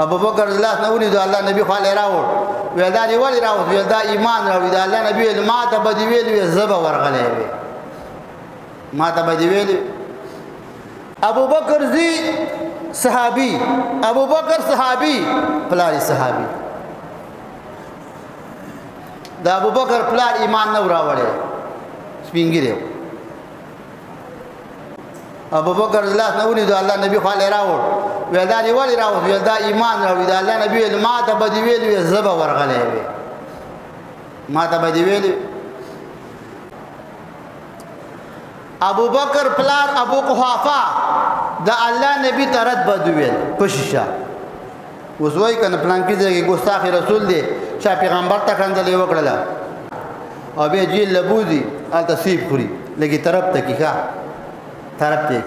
ابو بکر لاس نه ونیو الله نبی خو له راوړ ویل دا دی ولی راوړ ویل دا ایمان راوړ دا الله نبی ویل ما ته بدی ویل زبا ورغلې وی ما ته بدی ویل ابو بکر زی صحابي ابو بکر صحابي پلار صحابي دا ابو بکر پلار ایمان نه راوړل سپینګریو ابو بکر لاس نه ونیو الله نبی خو له راوړ ویل دا دی ولی راوړ ویل دا ایمان راوړ دا الله نبی ویل ما ته بدی ویل زبا ورغلې وی ما ته بدی ویل ابو بکر پلار ابو قحافه دا الله نبی ترت بدویل پشیشا وزوی کنه پلان کې ځای ګستاخ رسول دی چې پیغمبر ته کنځلې وکړه او به جیل لبودي ال تصیب خوري لګي طرف ته کیخه طرف ته